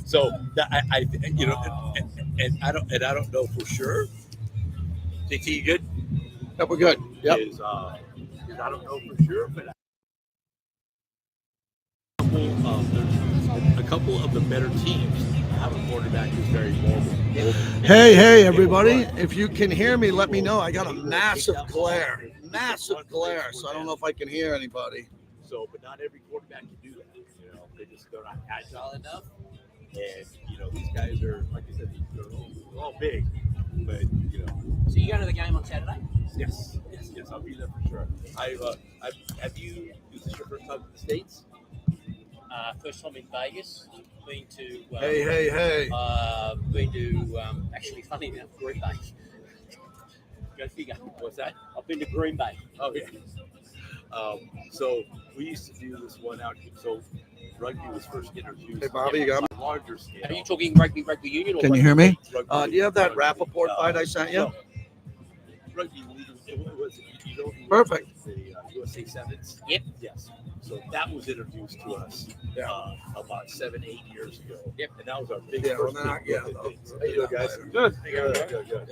So I you know, and I don't know for sure. JT, you good? Yep, we're good. Yep. Is I don't know for sure, but a couple of the better teams have a quarterback who's very mobile. Hey, everybody. If you can hear me, let me know. I got a massive glare. So I don't know if I can hear anybody. So, but not every quarterback can do that. You know, they're not agile enough. And, you know, these guys are, like I said, they're all big. But, you know. So you go to the game on Saturday? Yes, I'll be there for sure. Have you, is this your first time in the States? First time in Vegas. Been to. Hey. Been to, actually, funny enough, Green Bay. Go figure. What's that? I've been to Green Bay. Oh, yeah. So we used to do this one out. So rugby was first introduced. Hey, Bobby, you got me? On a larger scale. Are you talking rugby union? Or Can you hear me? Rugby, Do you have that Rappaport fight I sent you? Rugby league was Perfect. The USA Sevens. Yep. Yes. So that was introduced to us about 7-8 years ago. Yep. And that was our big Yeah, first. well, How you doing, guys? Good. Good.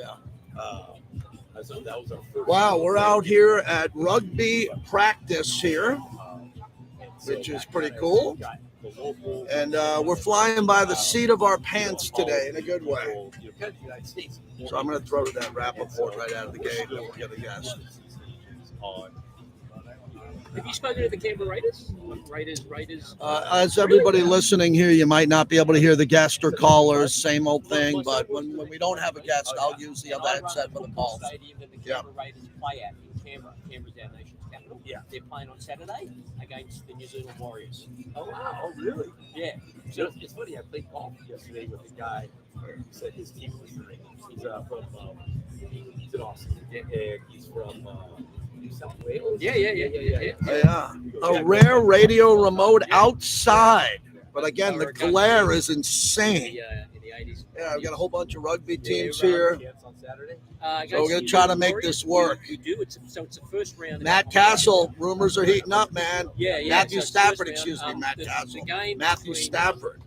So that was our first. Wow, we're out here at rugby practice here, which is pretty cool. And we're flying by the seat of our pants today in a good way. So I'm going to throw that Rappaport right out of the gate, and we'll get a guess. Have you spoken to the Canberra Raiders? Raiders. As everybody listening here, you might not be able to hear the guest or callers, same old thing, but when we don't have a guest, I'll use the other headset for the calls. Stadium that the Canberra Raiders play at in Canberra. Canberra's our nation's capital. Yeah. They're playing on Saturday against the New Zealand Warriors. Oh, wow. Oh, really? Yeah. So it's funny. I played golf yesterday with a guy who said his team was great. He's from he's in Austin, and he's from New South Wales. Yeah. A rare radio remote outside. But again, the glare is insane. In the 80s. Yeah, I've got a whole bunch of rugby teams here. On Saturday. So we're going to try to make this work. You do. It's the first round. Matt Castle, rumors are heating up, man. Yeah. Matthew So Stafford, first excuse me, round, Matt the Castle. game Matthew between, Stafford.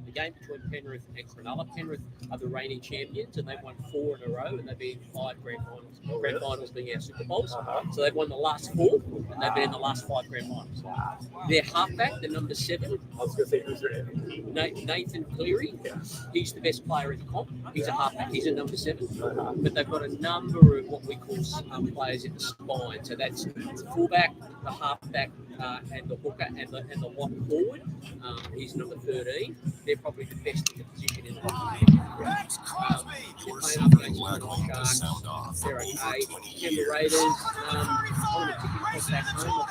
The game between Penrith and Cronulla. Penrith are the reigning champions, and they've won 4 in a row, and they've been in 5 grand finals. Grand finals being our Super Bowls. So they've won the last 4, and they've been in the last 5 grand finals. Their halfback, the number 7, I was going to say who's their MVP? Nathan Cleary. He's the best player in the comp. He's a halfback. He's a number 7. But they've got a number of what we call players in the spine. So that's the fullback, the halfback, and the hooker, and the lock forward. He's number 13. They're probably the best in the position in the league. They're okay. And the Raiders, on the ticket across back home,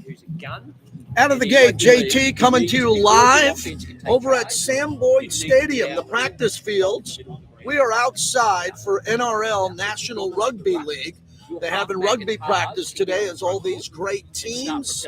who's a gun. Out of the gate, JT coming to you live over at Sam Boyd Stadium, the practice fields. We are outside for NRL National Rugby League. They're having rugby practice today as all these great teams.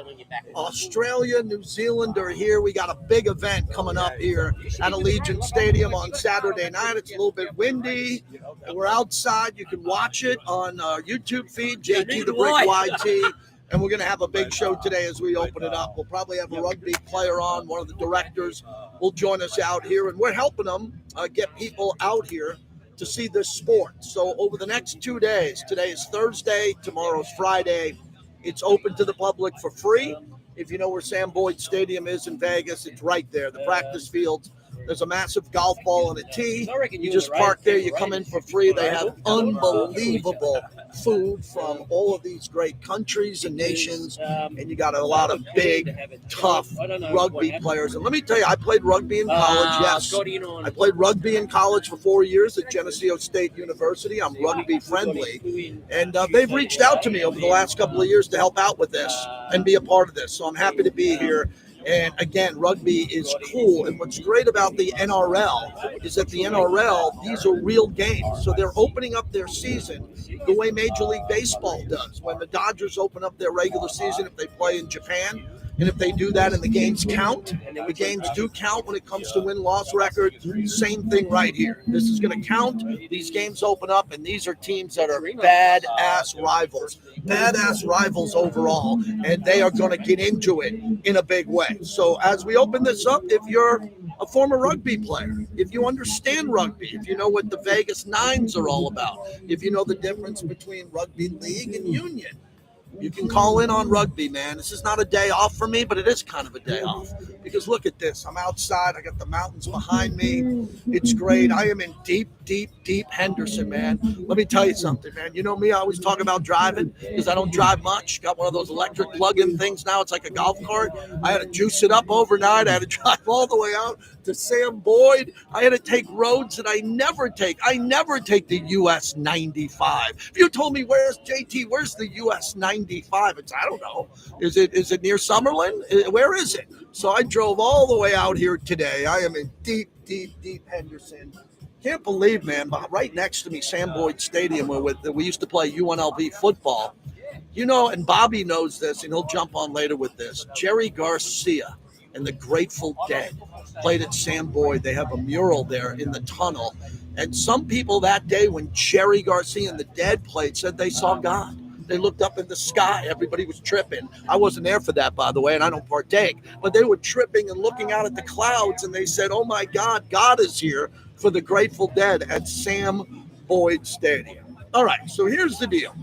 Australia, New Zealand are here. We got a big event coming up here at Allegiant Stadium on Saturday night. It's a little bit windy. We're outside. You can watch it on our YouTube feed, JT the Brick YT. And we're going to have a big show today as we open it up. We'll probably have a rugby player on. One of the directors will join us out here. And we're helping them get people out here to see this sport. So over the next 2 days, today is Thursday, tomorrow's Friday, it's open to the public for free. If you know where Sam Boyd Stadium is in Vegas, it's right there. The practice fields, there's a massive golf ball and a tee. You just park there, you come in for free. They have unbelievable food from all of these great countries and nations, and you got a lot of big, tough rugby players. And let me tell you, I played rugby in college, yes. I played rugby in college for 4 years at Geneseo State University. I'm rugby friendly, and they've reached out to me over the last couple of years to help out with this and be a part of this. So I'm happy to be here. And again, rugby is cool. And what's great about the NRL is that the NRL, these are real games. So they're opening up their season the way Major League Baseball does. When the Dodgers open up their regular season, if they play in Japan, And if they do that and the games count, the games do count when it comes to win-loss record, same thing right here. This is going to count. These games open up, and these are teams that are badass rivals overall, and they are going to get into it in a big way. So as we open this up, if you're a former rugby player, if you understand rugby, if you know what the Vegas Nines are all about, if you know the difference between rugby league and union, you can call in on rugby, man. This is not a day off for me, but it is kind of a day off. Because look at this. I'm outside. I got the mountains behind me. It's great. I am in deep Henderson, man. Let me tell you something, man. You know me, I always talk about driving because I don't drive much. Got one of those electric plug-in things now. It's like a golf cart. I had to juice it up overnight. I had to drive all the way out to Sam Boyd. I had to take roads that I never take. I never take the US 95. If you told me, where's the US 95? It's, I don't know. Is it near Summerlin? Where is it? So I drove all the way out here today. I am in deep Henderson. Can't believe, man, right next to me, Sam Boyd Stadium, where we used to play UNLV football. You know, and Bobby knows this, and he'll jump on later with this. Jerry Garcia and the Grateful Dead played at Sam Boyd. They have a mural there in the tunnel. And some people that day when Jerry Garcia and the Dead played said they saw God. They looked up in the sky. Everybody was tripping. I wasn't there for that, by the way, and I don't partake. But they were tripping and looking out at the clouds, and they said, oh, my God, God is here for the Grateful Dead at Sam Boyd Stadium. All right, so here's the deal.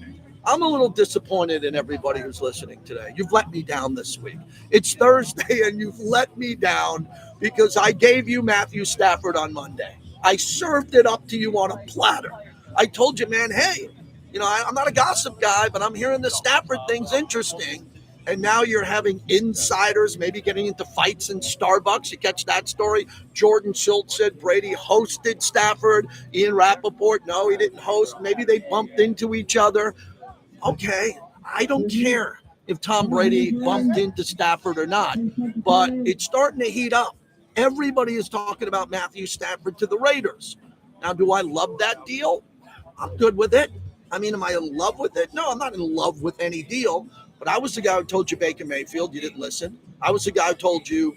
I'm a little disappointed in everybody who's listening today. You've let me down this week. It's Thursday, and you've let me down because I gave you Matthew Stafford on Monday. I served it up to you on a platter. I told you, man, hey, you know, I'm not a gossip guy, but I'm hearing the Stafford thing's interesting. And now you're having insiders maybe getting into fights in Starbucks. You catch that story? Jordan Schultz said Brady hosted Stafford. Ian Rappaport, no, he didn't host. Maybe they bumped into each other. Okay, I don't care if Tom Brady bumped into Stafford or not, but it's starting to heat up. Everybody is talking about Matthew Stafford to the Raiders. Now, do I love that deal? I'm good with it. I mean, am I in love with it? No, I'm not in love with any deal. But I was the guy who told you Baker Mayfield. You didn't listen. I was the guy who told you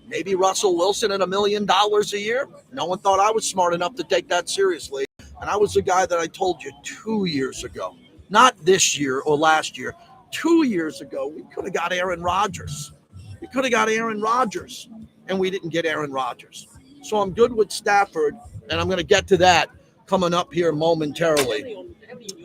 maybe Russell Wilson at $1 million a year. No one thought I was smart enough to take that seriously. And I was the guy that I told you 2 years ago, not this year or last year. 2 years ago, we could have got Aaron Rodgers. And we didn't get Aaron Rodgers. So I'm good with Stafford, and I'm going to get to that coming up here momentarily.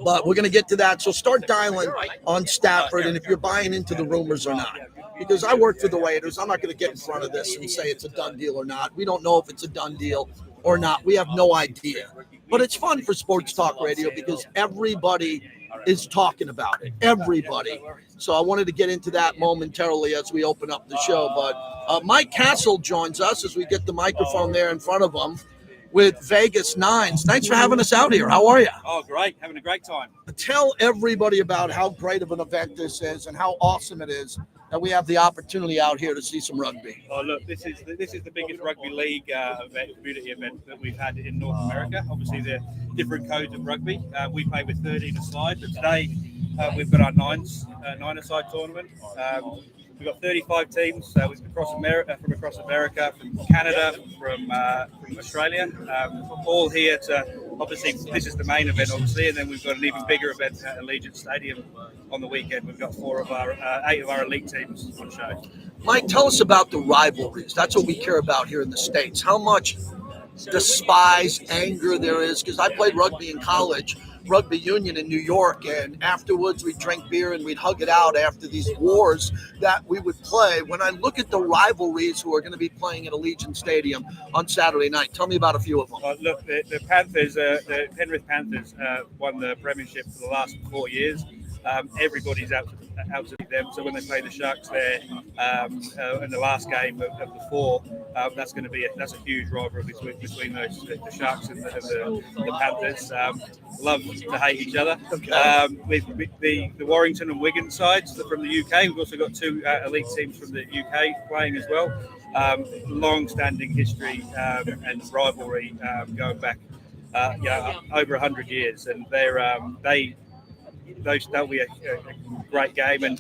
But we're going to get to that. So start dialing on Stafford, and if you're buying into the rumors or not. Because I work for the Raiders. I'm not going to get in front of this and say it's a done deal or not. We don't know if it's a done deal or not. We have no idea. But it's fun for Sports Talk Radio because everybody is talking about it. Everybody. So I wanted to get into that momentarily as we open up the show. But Mike Castle joins us as we get the microphone there in front of him with Vegas Nines. Thanks for having us out here. How are you? Oh, great. Having a great time. Tell everybody about how great of an event this is and how awesome it is that we have the opportunity out here to see some rugby. Oh, look, this is the biggest rugby league community event that we've had in North America. Obviously, there are different codes of rugby. We play with 13 aside, but today we've got our nine-a-side tournament. We've got 35 teams from across America, from Canada, from Australia, all here to, obviously, this is the main event, obviously, and then we've got an even bigger event at Allegiant Stadium on the weekend. We've got 8 of our elite teams on show. Mike, tell us about the rivalries. That's what we care about here in the States. How much despise, anger there is, because I played rugby in college, rugby union in New York, and afterwards we'd drink beer and we'd hug it out after these wars that we would play. When I look at the rivalries who are going to be playing at Allegiant Stadium on Saturday night, tell me about a few of them. Look, the Panthers, the Penrith Panthers won the premiership for the last 4 years. Everybody's out to beat them. So when they play the Sharks there in the last game of the 4, that's a huge rivalry between the Sharks and the Panthers. Love to hate each other. With the Warrington and Wigan sides from the UK, we've also got 2 elite teams from the UK playing as well. Long-standing history and rivalry going back over 100 years, and that'll be a great game. And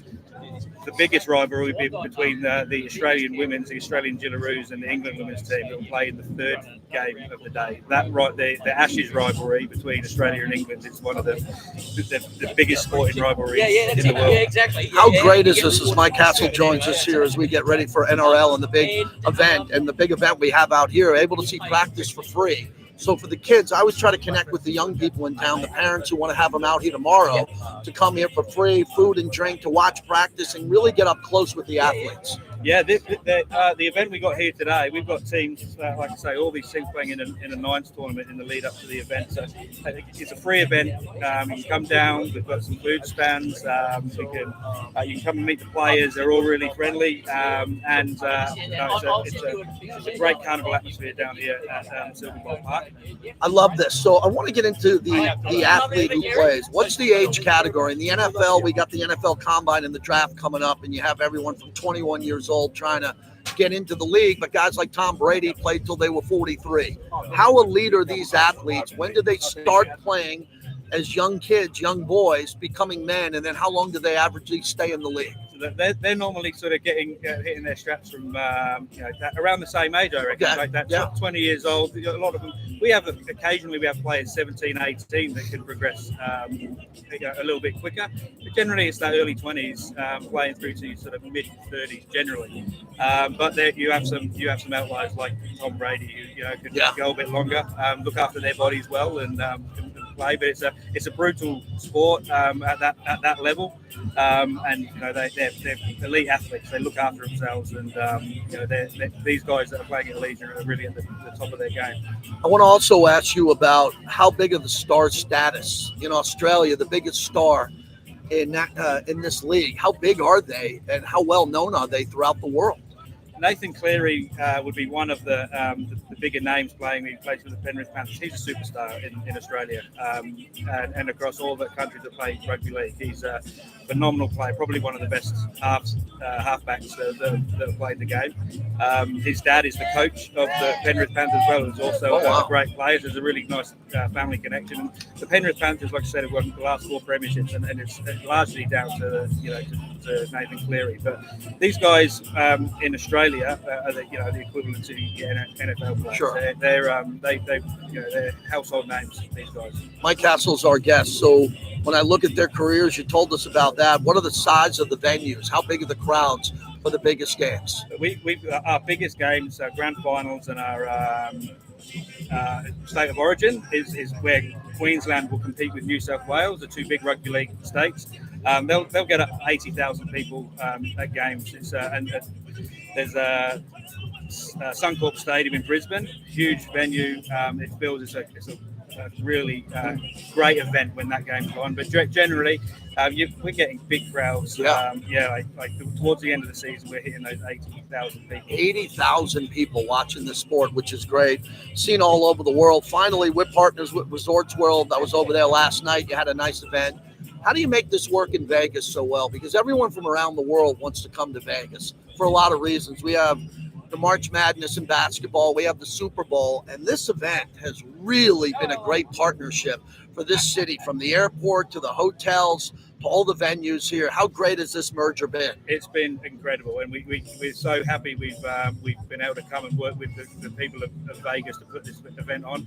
the biggest rivalry will be between the Australian women's, the Australian Jillaroos, and the England women's team that will play in the third game of the day. That the Ashes rivalry between Australia and England is one of the biggest sporting rivalries in the world. Yeah, exactly. How great is this as Mike Castle joins us here as we get ready for NRL and the big event we have out here, able to see practice for free. So for the kids, I always try to connect with the young people in town, the parents who want to have them out here tomorrow to come here for free, food and drink, to watch practice and really get up close with the athletes. Yeah, the event we got here today, we've got teams, like I say, all these teams playing in a nines tournament in the lead up to the event. So it's a free event. You can come down. We've got some food stands. You can come and meet the players. They're all really friendly, it's a great carnival atmosphere down here at Silver Ball Park. I love this. So I want to get into the athlete who plays. What's the age category? In the NFL, we got the NFL Combine and the draft coming up, and you have everyone from 21 years old trying to get into the league, but guys like Tom Brady played till they were 43. How elite are these athletes? When do they start playing as young kids, young boys, becoming men, and then how long do they averagely stay in the league? They're normally sort of hitting their straps from around the same age, I reckon. Okay. Like that, Yeah. 20 years old. A lot of them. Occasionally we have players 17, 18 that can progress a little bit quicker. But generally it's that early 20s playing through to sort of mid 30s generally. But there you have some outliers like Tom Brady who can go a bit longer, look after their bodies well and play. But it's a brutal sport at that level. They're elite athletes. They look after themselves, and these guys that are playing at Legion are really at the top of their game. I want to also ask you about how big of the star status in Australia, the biggest star in this league. How big are they, and how well known are they throughout the world? Nathan Cleary would be one of the bigger names playing. He plays for the Penrith Panthers. He's a superstar in Australia and across all the countries that play rugby league. He's a phenomenal player, probably one of the best halfbacks that have played the game. His dad is the coach of the Penrith Panthers as well. He's also a great player. There's a really nice family connection. And the Penrith Panthers, like I said, have won the last 4 premierships, and it's largely down to to Nathan Cleary. But these guys in Australia are the equivalent to the NFL players. Sure. They're household names, these guys. Mike Castle's our guest. So when I look at their careers, you told us about that. What are the size of the venues? How big are the crowds for the biggest games? Our biggest games, our grand finals and our state of origin is where Queensland will compete with New South Wales, the 2 big rugby league states. They'll get up 80,000 people at games. There's Suncorp Stadium in Brisbane, huge venue. It feels it's a really great event when that game's on. But generally, we're getting big crowds. Like towards the end of the season, we're hitting those 80,000 people. 80,000 people watching this sport, which is great. Seen all over the world. Finally, we're partners with Resorts World. I was over there last night. You had a nice event. How do you make this work in Vegas so well? Because everyone from around the world wants to come to Vegas for a lot of reasons. We have the March Madness in basketball. We have the Super Bowl. And this event has really been a great partnership for this city, from the airport to the hotels to all the venues here. How great has this merger been? It's been incredible, and we're so happy we've been able to come and work with the people of Vegas to put this event on.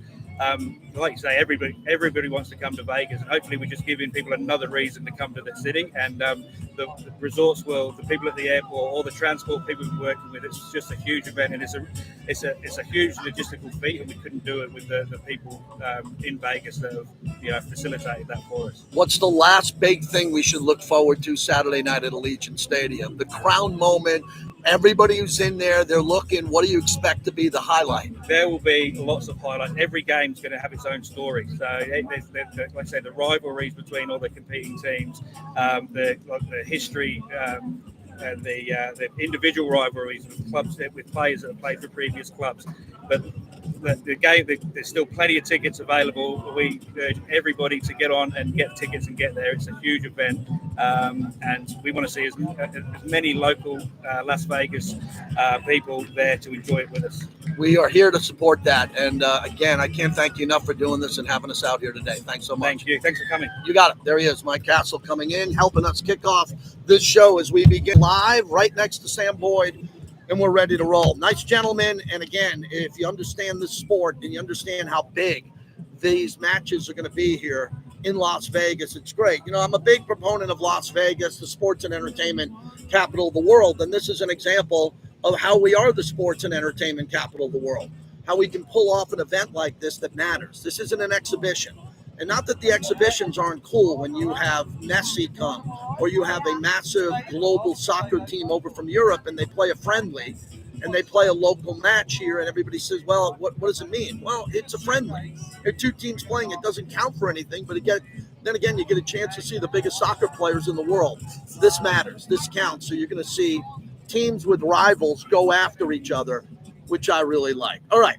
Like you say, everybody wants to come to Vegas, and hopefully we're just giving people another reason to come to the city. And the Resorts World, the people at the airport, all the transport people we're working with, it's just a huge event, and it's a huge logistical feat, and we couldn't do it with the people in Vegas that have facilitated that for us. What's the last big thing we should look forward to Saturday night at Allegiant Stadium? The crown moment. Everybody who's in there, they're looking. What do you expect to be the highlight? There will be lots of highlights. Every game's going to have its own story. So, like I say, the rivalries between all the competing teams, the history, and the individual rivalries with clubs, with players that have played for previous clubs. But the game, there's still plenty of tickets available. We urge everybody to get on and get tickets and get there. It's a huge event, and we want to see as many local Las Vegas people there to enjoy it with us. We are here to support that. And again, I can't thank you enough for doing this and having us out here today. Thanks so much. Thank you. Thanks for coming. You got it. There he is, Mike Castle, coming in, helping us kick off this show as we begin live right next to Sam Boyd, and we're ready to roll. Nice gentlemen. And again, if you understand this sport and you understand how big these matches are going to be here in Las Vegas, it's great. You know, I'm a big proponent of Las Vegas, the sports and entertainment capital of the world. And this is an example of how we are the sports and entertainment capital of the world, how we can pull off an event like this that matters. This isn't an exhibition. And not that the exhibitions aren't cool when you have Messi come or you have a massive global soccer team over from Europe and they play a friendly and they play a local match here and everybody says, well, what does it mean? Well, it's a friendly. There are two teams playing. It doesn't count for anything, but then again, you get a chance to see the biggest soccer players in the world. This matters. This counts. So you're going to see teams with rivals go after each other, which I really like. All right.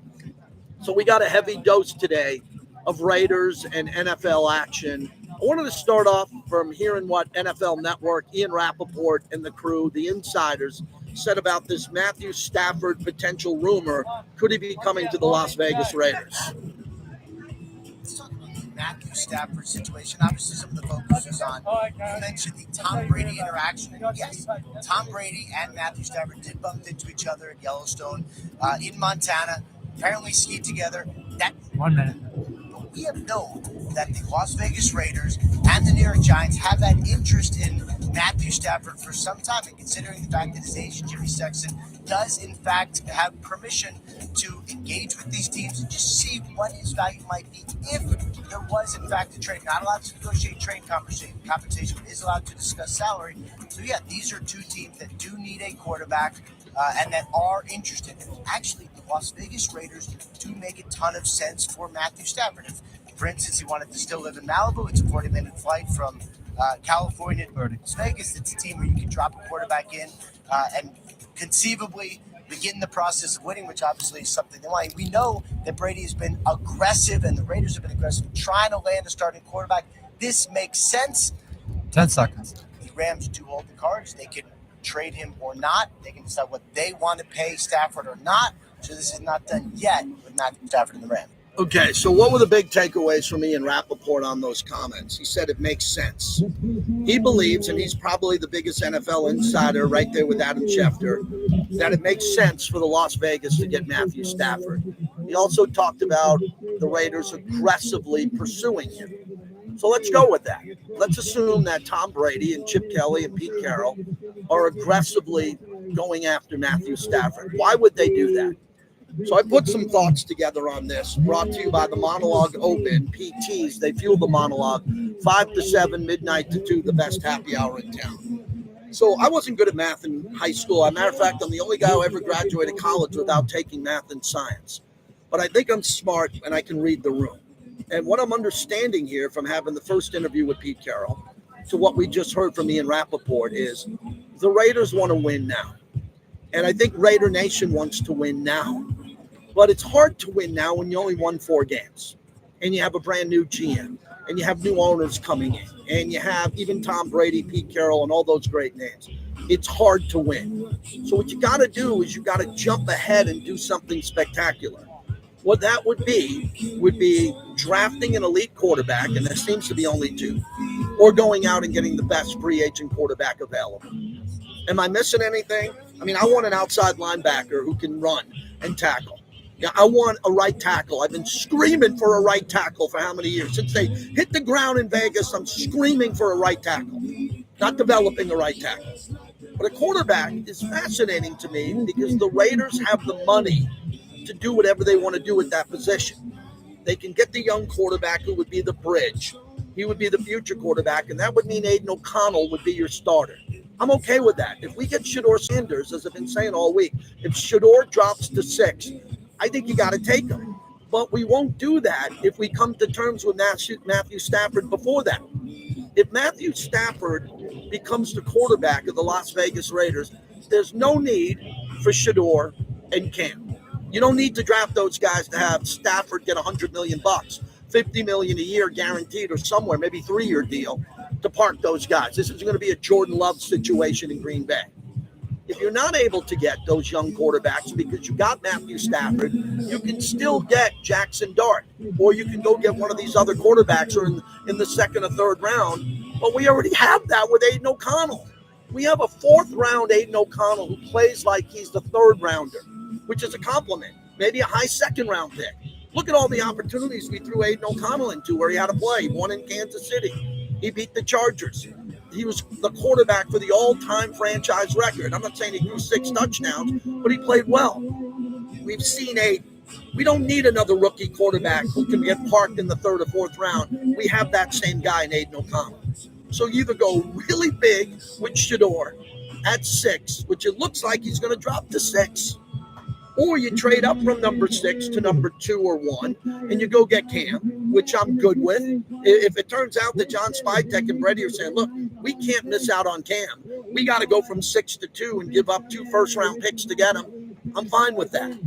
So we got a heavy dose today of Raiders and NFL action. I wanted to start off from hearing what NFL Network, Ian Rappaport and the crew, the insiders, said about this Matthew Stafford potential rumor. Could he be coming to the Las Vegas Raiders? Let's talk about the Matthew Stafford situation. Obviously, some of the focus is on, you mentioned the Tom Brady interaction. And yes, Tom Brady and Matthew Stafford did bump into each other at Yellowstone in Montana. Apparently skied together. 1 minute. But we have known that the Las Vegas Raiders and the New York Giants have that interest in Matthew Stafford for some time. And considering the fact that his agent, Jimmy Sexton, does in fact have permission to engage with these teams and just see what his value might be if there was in fact a trade. Not allowed to negotiate trade compensation, but is allowed to discuss salary. So yeah, these are two teams that do need a quarterback and that are interested. And actually, the Las Vegas Raiders do make a ton of sense for Matthew Stafford. If, for instance, he wanted to still live in Malibu, it's a 40-minute flight from California to Las Vegas. It's a team where you can drop a quarterback in and conceivably begin the process of winning, which obviously is something they want. We know that Brady has been aggressive and the Raiders have been aggressive trying to land a starting quarterback. This makes sense. 10 seconds. The Rams do hold the cards. They can trade him or not. They can decide what they want to pay Stafford or not. So this is not done yet with Matthew Stafford and the Rams. Okay, so what were the big takeaways from Ian Rappaport on those comments? He said it makes sense. He believes, and he's probably the biggest NFL insider right there with Adam Schefter, that it makes sense for the Las Vegas to get Matthew Stafford. He also talked about the Raiders aggressively pursuing him. So let's go with that. Let's assume that Tom Brady and Chip Kelly and Pete Carroll are aggressively going after Matthew Stafford. Why would they do that? So I put some thoughts together on this, brought to you by the Monologue Open, PTs. They fuel the monologue, 5 to 7, midnight to 2, the best happy hour in town. So I wasn't good at math in high school. As a matter of fact, I'm the only guy who ever graduated college without taking math and science. But I think I'm smart and I can read the room. And what I'm understanding here from having the first interview with Pete Carroll to what we just heard from Ian Rappaport is the Raiders want to win now. And I think Raider Nation wants to win now. But it's hard to win now when you only won 4 games and you have a brand new GM and you have new owners coming in and you have even Tom Brady, Pete Carroll, and all those great names. It's hard to win. So what you got to do is you got to jump ahead and do something spectacular. What that would be drafting an elite quarterback, and there seems to be only 2, or going out and getting the best free agent quarterback available. Am I missing anything? I mean, I want an outside linebacker who can run and tackle. Yeah, I want a right tackle. I've been screaming for a right tackle for how many years? Since they hit the ground in Vegas, I'm screaming for a right tackle, not developing a right tackle. But a quarterback is fascinating to me because the Raiders have the money to do whatever they want to do at that position. They can get the young quarterback who would be the bridge. He would be the future quarterback, and that would mean Aiden O'Connell would be your starter. I'm okay with that. If we get Shedeur Sanders, as I've been saying all week, if Shedeur drops to 6, I think you got to take him. But we won't do that if we come to terms with Matthew Stafford before that. If Matthew Stafford becomes the quarterback of the Las Vegas Raiders, there's no need for Shedeur and Cam. You don't need to draft those guys to have Stafford get $100 million, $50 million a year guaranteed, or somewhere, maybe 3-year deal to park those guys. This is going to be a Jordan Love situation in Green Bay. If you're not able to get those young quarterbacks because you got Matthew Stafford, you can still get Jackson Dart, or you can go get one of these other quarterbacks or in the second or third round. But we already have that with Aiden O'Connell. We have a 4th round Aiden O'Connell who plays like he's the 3rd rounder, which is a compliment. Maybe a high 2nd round pick. Look at all the opportunities we threw Aiden O'Connell into where he had to play. He won in Kansas City. He beat the Chargers. He was the quarterback for the all-time franchise record. I'm not saying he threw 6 touchdowns, but he played well. We've seen we don't need another rookie quarterback who can get parked in the 3rd or 4th round. We have that same guy in Aiden O'Connell. So you either go really big with Shador at 6, which it looks like he's going to drop to 6, or you trade up from number 6 to number 2 or 1, and you go get Cam, which I'm good with. If it turns out that John Spytek and Brady are saying, look, we can't miss out on Cam. We got to go from 6 to 2 and give up 2 first-round picks to get him. I'm fine with that.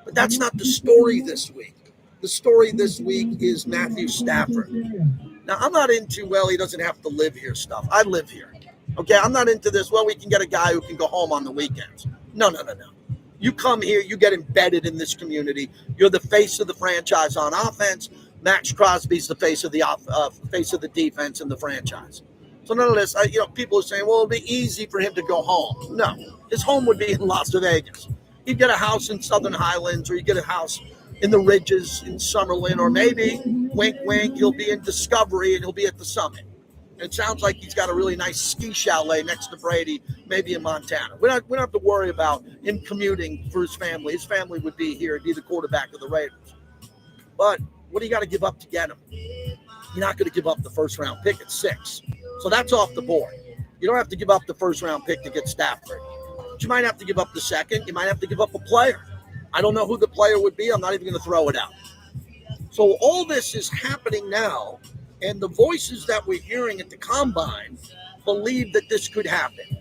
But that's not the story this week. The story this week is Matthew Stafford. Now, I'm not into, well, he doesn't have to live here stuff. I live here. Okay, I'm not into this, well, we can get a guy who can go home on the weekends. No. You come here, you get embedded in this community. You're the face of the franchise on offense. Max Crosby's the face of the defense in the franchise. So none of this, people are saying, well, it'll be easy for him to go home. No, his home would be in Las Vegas. He'd get a house in Southern Highlands, or he'd get a house in the Ridges in Summerlin, or maybe, wink, wink, he'll be in Discovery and he'll be at the Summit. It sounds like he's got a really nice ski chalet next to Brady, maybe in Montana. We don't have to worry about him commuting for his family. His family would be here, be the quarterback of the Raiders. But what do you got to give up to get him? You're not going to give up the first-round pick at 6. So that's off the board. You don't have to give up the first-round pick to get Stafford. But you might have to give up the 2nd. You might have to give up a player. I don't know who the player would be. I'm not even going to throw it out. So all this is happening now. And the voices that we're hearing at the Combine believe that this could happen.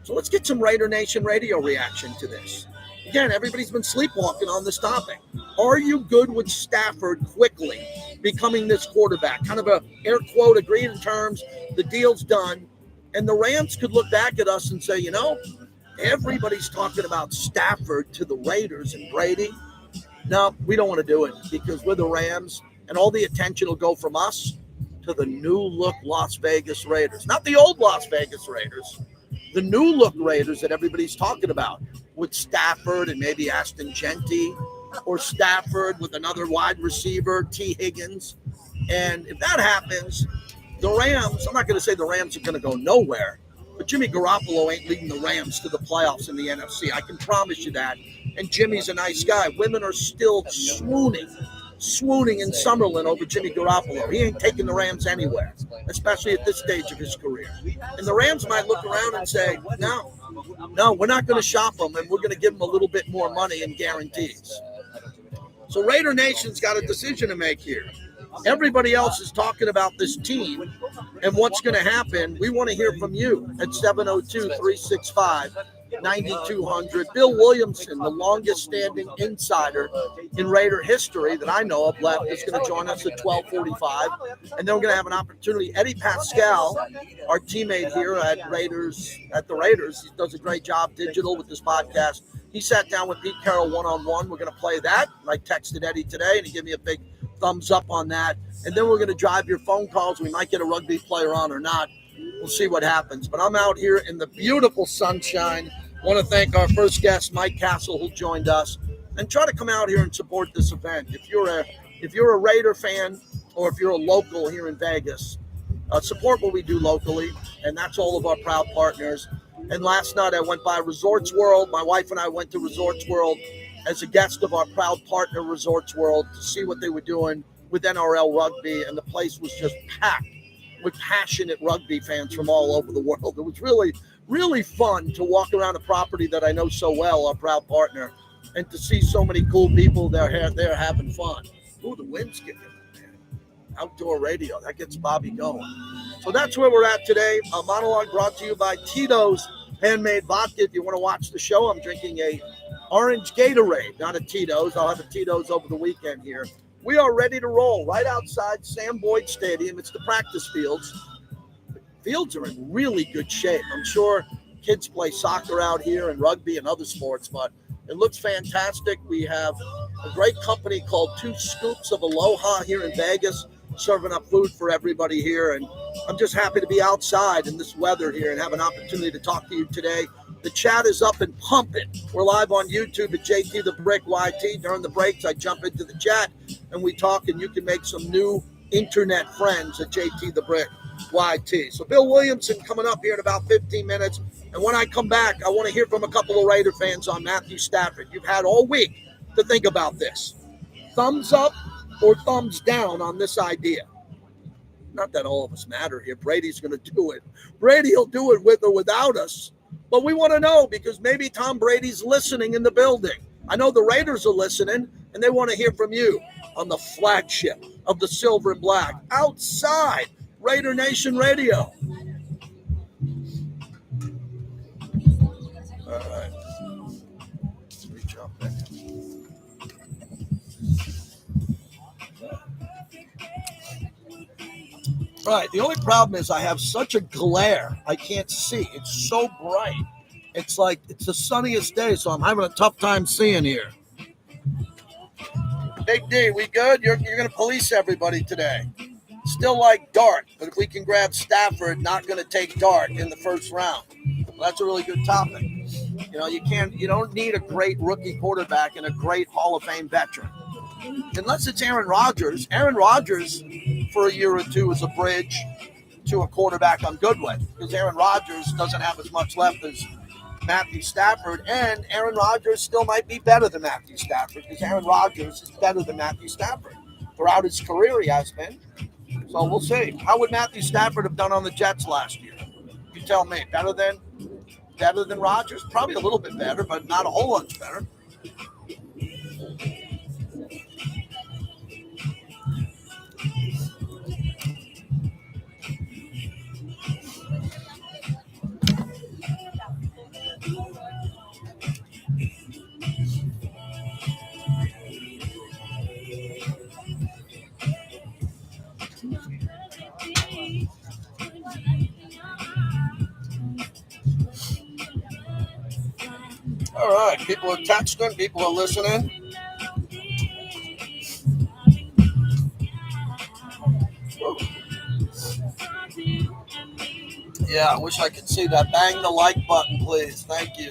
So let's get some Raider Nation radio reaction to this. Again, everybody's been sleepwalking on this topic. Are you good with Stafford quickly becoming this quarterback? Kind of a air quote, agreed in terms, the deal's done. And the Rams could look back at us and say, everybody's talking about Stafford to the Raiders and Brady. No, we don't want to do it because we're the Rams, and all the attention will go from us to the new look Las Vegas Raiders. Not the old Las Vegas Raiders, the new look Raiders that everybody's talking about with Stafford and maybe Ashton Genty, or Stafford with another wide receiver, T. Higgins. And if that happens, the Rams, I'm not going to say the Rams are going to go nowhere, but Jimmy Garoppolo ain't leading the Rams to the playoffs in the NFC. I can promise you that. And Jimmy's a nice guy. Women are still swooning in Summerlin over Jimmy Garoppolo. He ain't taking the Rams anywhere, especially at this stage of his career. And the Rams might look around and say, no, we're not going to shop him, and we're going to give him a little bit more money and guarantees. So Raider Nation's got a decision to make here. Everybody else is talking about this team and what's going to happen. We want to hear from you at 702-365-9200. Bill Williamson, the longest-standing insider in Raider history that I know of left, is going to join us at 12:45. And then we're going to have an opportunity. Eddie Pascal, our teammate here at the Raiders, he does a great job digital with this podcast. He sat down with Pete Carroll one-on-one. We're going to play that. I texted Eddie today, and he gave me a big thumbs up on that. And then we're going to drive your phone calls. We might get a rugby player on or not. We'll see what happens. But I'm out here in the beautiful sunshine. I want to thank our first guest, Mike Castle, who joined us. And try to come out here and support this event. If you're a Raider fan, or if you're a local here in Vegas, support what we do locally. And that's all of our proud partners. And last night I went by Resorts World. My wife and I went to Resorts World as a guest of our proud partner, Resorts World, to see what they were doing with NRL rugby. And the place was just packed with passionate rugby fans from all over the world. It was really, really fun to walk around a property that I know so well, our proud partner, and to see so many cool people there having fun. Ooh, the wind's kicking, man. Outdoor radio, that gets Bobby going. So that's where we're at today. A monologue brought to you by Tito's Handmade Vodka. If you want to watch the show, I'm drinking a orange Gatorade, not a Tito's. I'll have a Tito's over the weekend here. We are ready to roll right outside Sam Boyd Stadium. It's the practice fields. The fields are in really good shape. I'm sure kids play soccer out here and rugby and other sports, but it looks fantastic. We have a great company called Two Scoops of Aloha here in Vegas, serving up food for everybody here. And I'm just happy to be outside in this weather here and have an opportunity to talk to you today. The chat is up and pumping. We're live on YouTube at JT the Brick YT. During the breaks, I jump into the chat and we talk, and you can make some new internet friends at JT the Brick YT. So Bill Williamson coming up here in about 15 minutes. And when I come back, I want to hear from a couple of Raider fans on Matthew Stafford. You've had all week to think about this. Thumbs up or thumbs down on this idea? Not that all of us matter here. Brady's going to do it. Brady will do it with or without us. But we want to know, because maybe Tom Brady's listening in the building. I know the Raiders are listening, and they want to hear from you on the flagship of the Silver and Black, outside Raider Nation Radio. All right. Reach up there. All right. The only problem is I have such a glare. I can't see. It's so bright. It's like it's the sunniest day, so I'm having a tough time seeing here. Big D, we good? You're going to police everybody today. Still like Dart, but if we can grab Stafford, not going to take Dart in the first round. Well, that's a really good topic. You know, you don't need a great rookie quarterback and a great Hall of Fame veteran. Unless it's Aaron Rodgers. Aaron Rodgers, for a year or two, is a bridge to a quarterback I'm good with, because Aaron Rodgers doesn't have as much left as Matthew Stafford, and Aaron Rodgers still might be better than Matthew Stafford, because Aaron Rodgers is better than Matthew Stafford. Throughout his career, he has been. So we'll see. How would Matthew Stafford have done on the Jets last year? You tell me. Better than Rodgers? Probably a little bit better, but not a whole lot better. All right, people are texting, people are listening. Yeah, I wish I could see that. Bang the like button, please. Thank you.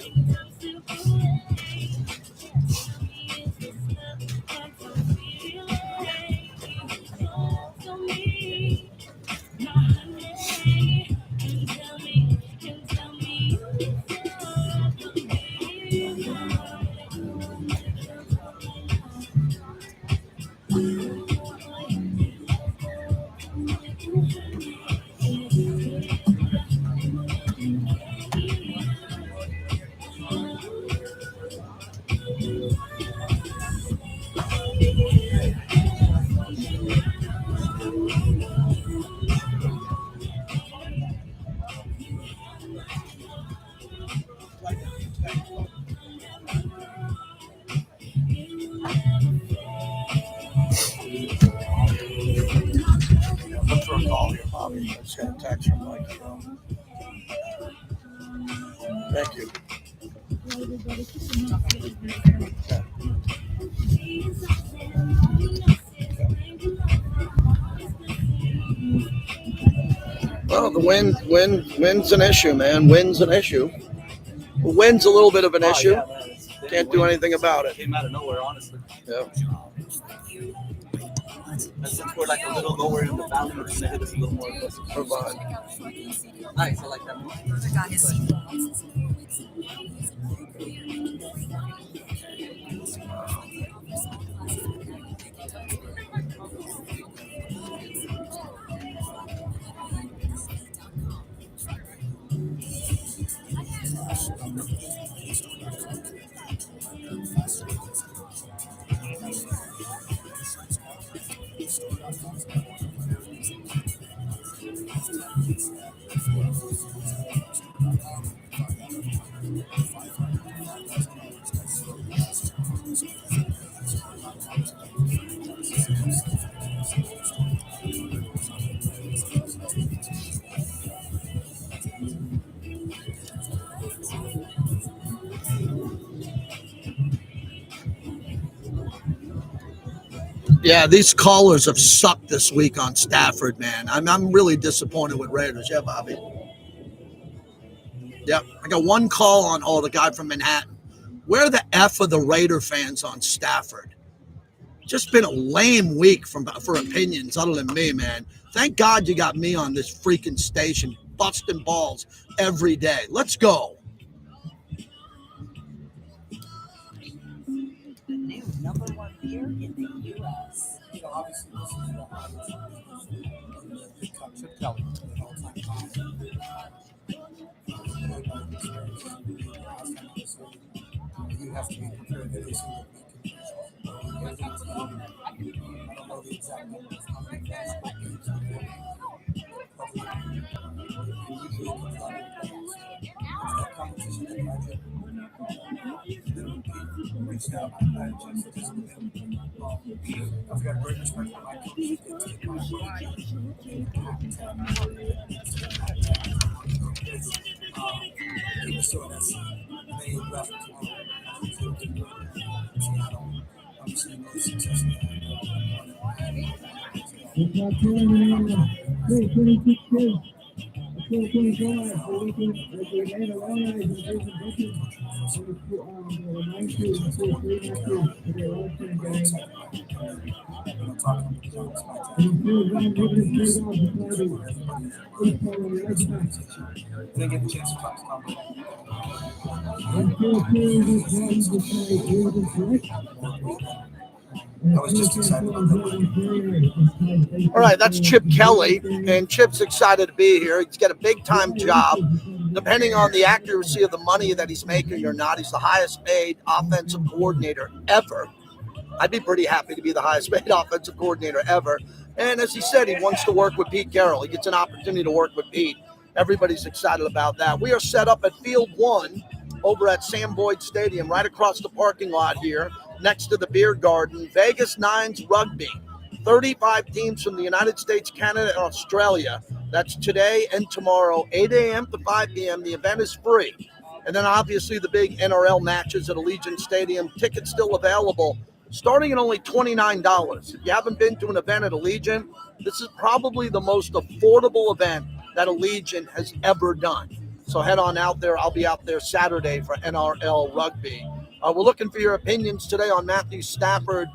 Text from Mike. Thank you. Well, the win's an issue, man. Win's an issue. The win's a little bit of an issue. Yeah, can't do anything about it. Came out of nowhere, honestly. Yeah. And since we're like a little lower in the valley, we're going to hit us a little more aggressive. Nice, I like that one. Yeah, these callers have sucked this week on Stafford, man. I'm really disappointed with Raiders. Yeah, Bobby. Yep, I got one call on the guy from Manhattan. Where the F are the Raider fans on Stafford? Just been a lame week for opinions other than me, man. Thank God you got me on this freaking station, busting balls every day. Let's go. The new #1 beer in the U.S. Obviously, this is the cup Chip Kelly at all-time high. You have to be prepared every single week. I don't know the exact numbers. How many games it's that competition that graduate reached out. I had a chance to visit with him. I've got great respect for my coach. He can take my approach. He was sure that's they left obviously no success there. They get the chance to talk to Tom. I was just excited about that. All right, that's Chip Kelly, and Chip's excited to be here. He's got a big-time job. Depending on the accuracy of the money that he's making or not, he's the highest-paid offensive coordinator ever. I'd be pretty happy to be the highest-paid offensive coordinator ever. And as he said, he wants to work with Pete Carroll. He gets an opportunity to work with Pete. Everybody's excited about that. We are set up at Field 1 over at Sam Boyd Stadium, right across the parking lot here, next to the beer garden. Vegas Nines Rugby. 35 teams from the United States, Canada, and Australia. That's today and tomorrow, 8 a.m. to 5 p.m. The event is free. And then obviously the big NRL matches at Allegiant Stadium. Tickets still available, starting at only $29. If you haven't been to an event at Allegiant, this is probably the most affordable event that Allegiant has ever done. So head on out there. I'll be out there Saturday for NRL Rugby. We're looking for your opinions today on Matthew Stafford.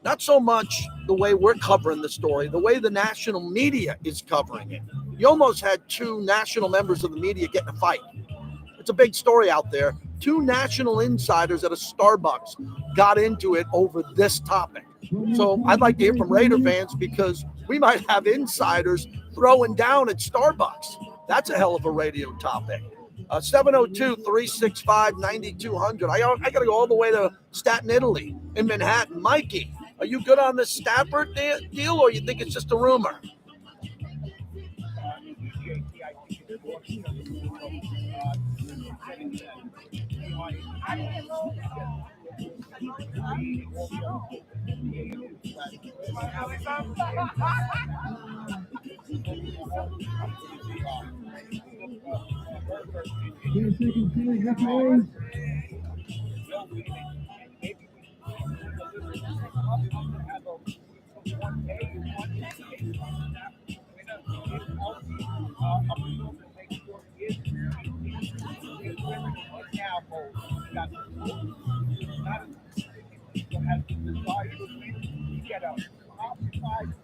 Not so much the way we're covering the story, the way the national media is covering it. You almost had two national members of the media get in a fight. It's a big story out there. Two national insiders at a Starbucks got into it over this topic. So I'd like to hear from Raider fans because we might have insiders throwing down at Starbucks. That's a hell of a radio topic. 702-365-9200. I got to go all the way to Staten, Italy, in Manhattan. Mikey, are you good on this Stafford deal, or you think it's just a rumor?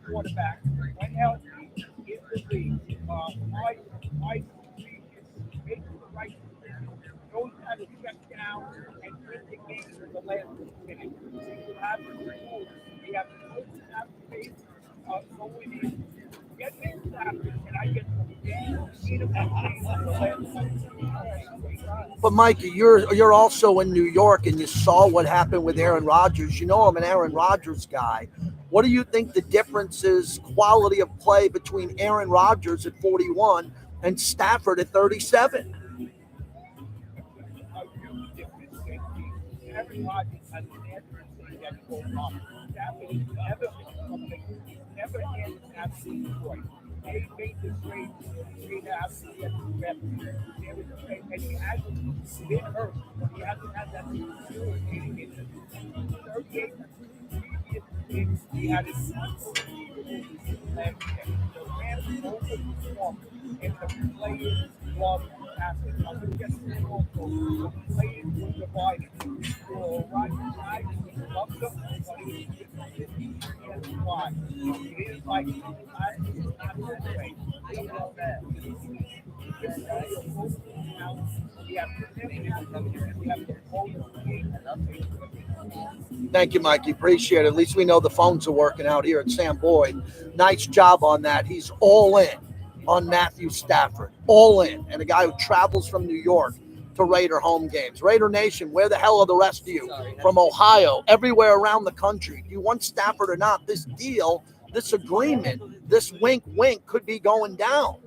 Quarterback when healthy in the league. My making the right decision. Knows how to check down and win the game in the last minute. You have the tools. You have the tools to have faith. So we need get things happening, and I get the speed of that game in the last minute. But Mikey, you're also in New York, and you saw what happened with Aaron Rodgers. You know I'm an Aaron Rodgers guy. What do you think the difference is, quality of play, between Aaron Rodgers at 41 and Stafford at 37? Aaron Rodgers has never seen that go wrong. Stafford has never been something, never had an absolute choice. They made the trade after he had the best. There was a trade, and he hasn't been hurt. He hasn't had that opportunity in the 38 previous he had his unbelievable last year. The Rams overperformed, and the players loved passing. I'm going to get to this also. The players were divided. So, Rodgers guys loved them, but he has why. It is like, it's not that way. We don't know that. Thank you, Mikey. Appreciate it. At least we know the phones are working out here at Sam Boyd. Nice job on that. He's all in on Matthew Stafford. All in. And a guy who travels from New York to Raider home games. Raider Nation, where the hell are the rest of you? From Ohio, everywhere around the country. Do you want Stafford or not? This deal, this agreement, this wink could be going down.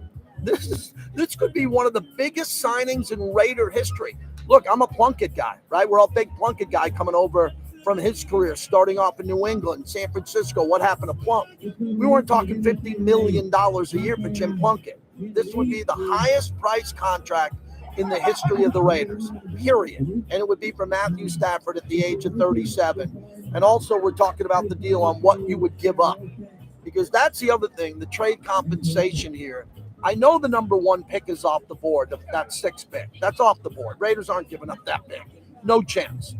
This could be one of the biggest signings in Raider history. Look, I'm a Plunkett guy, right? We're all big Plunkett guy coming over from his career, starting off in New England, San Francisco. What happened to Plunk? We weren't talking $50 million a year for Jim Plunkett. This would be the highest price contract in the history of the Raiders, period. And it would be for Matthew Stafford at the age of 37. And also we're talking about the deal on what you would give up, because that's the other thing, the trade compensation here. I know the number one pick is off the board, that sixth pick. That's off the board. Raiders aren't giving up that pick. No chance.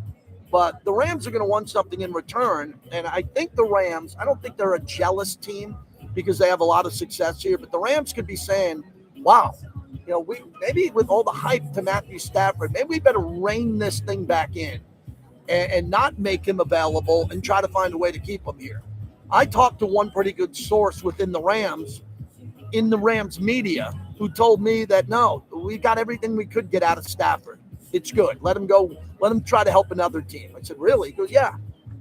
But the Rams are going to want something in return. And I think the Rams, I don't think they're a jealous team because they have a lot of success here. But the Rams could be saying, wow, you know, we maybe with all the hype to Matthew Stafford, maybe we better rein this thing back in and not make him available and try to find a way to keep him here. I talked to one pretty good source within the Rams, in the Rams media, who told me that, no, we got everything we could get out of Stafford. It's good. Let him go. Let him try to help another team. I said, really? He goes, yeah.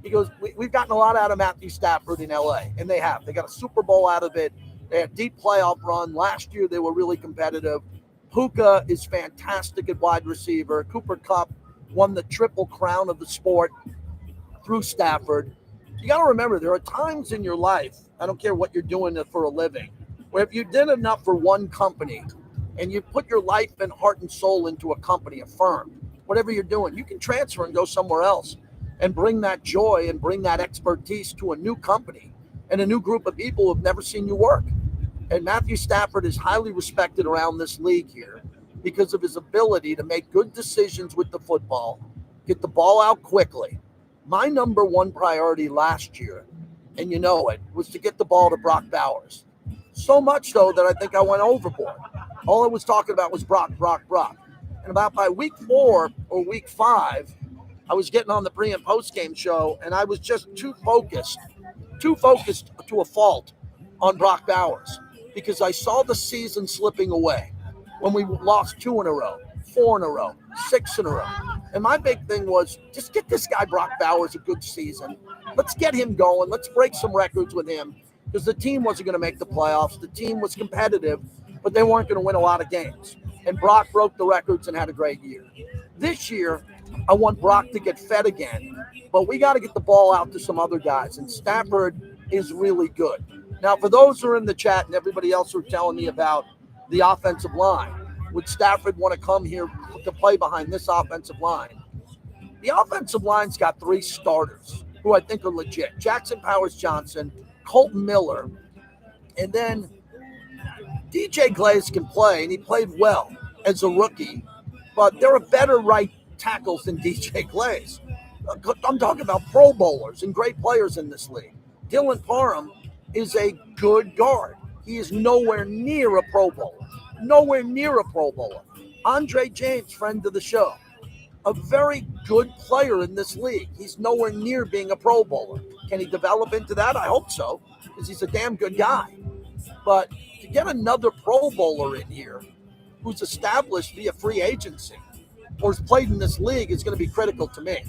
He goes, we've gotten a lot out of Matthew Stafford in L.A., and they have. They got a Super Bowl out of it. They had a deep playoff run. Last year, they were really competitive. Puka is fantastic at wide receiver. Cooper Kupp won the triple crown of the sport through Stafford. You got to remember, there are times in your life, I don't care what you're doing for a living, where if you did enough for one company and you put your life and heart and soul into a company, a firm, whatever you're doing, you can transfer and go somewhere else and bring that joy and bring that expertise to a new company and a new group of people who have never seen you work. And Matthew Stafford is highly respected around this league here because of his ability to make good decisions with the football, get the ball out quickly. My number one priority last year, and you know it, was to get the ball to Brock Bowers. So much so that I think I went overboard. All I was talking about was Brock. And about by week 4 or week 5, I was getting on the pre- and post-game show, and I was just too focused to a fault on Brock Bowers because I saw the season slipping away when we lost 2 in a row, 4 in a row, 6 in a row. And my big thing was just get this guy Brock Bowers a good season. Let's get him going. Let's break some records with him because the team wasn't going to make the playoffs. The team was competitive, but they weren't going to win a lot of games. And Brock broke the records and had a great year. This year, I want Brock to get fed again, but we got to get the ball out to some other guys, and Stafford is really good. Now, for those who are in the chat and everybody else who are telling me about the offensive line, would Stafford want to come here to play behind this offensive line? The offensive line's got 3 starters who I think are legit. Jackson Powers-Johnson, Colton Miller, and then DJ Glaze can play, and he played well as a rookie, but there are better right tackles than DJ Glaze. I'm talking about Pro Bowlers and great players in this league. Dylan Parham is a good guard. He is nowhere near a Pro Bowler. Nowhere near a Pro Bowler. Andre James, friend of the show, a very good player in this league. He's nowhere near being a Pro Bowler. Can he develop into that? I hope so, because he's a damn good guy. But to get another Pro Bowler in here who's established via free agency or has played in this league is going to be critical to me.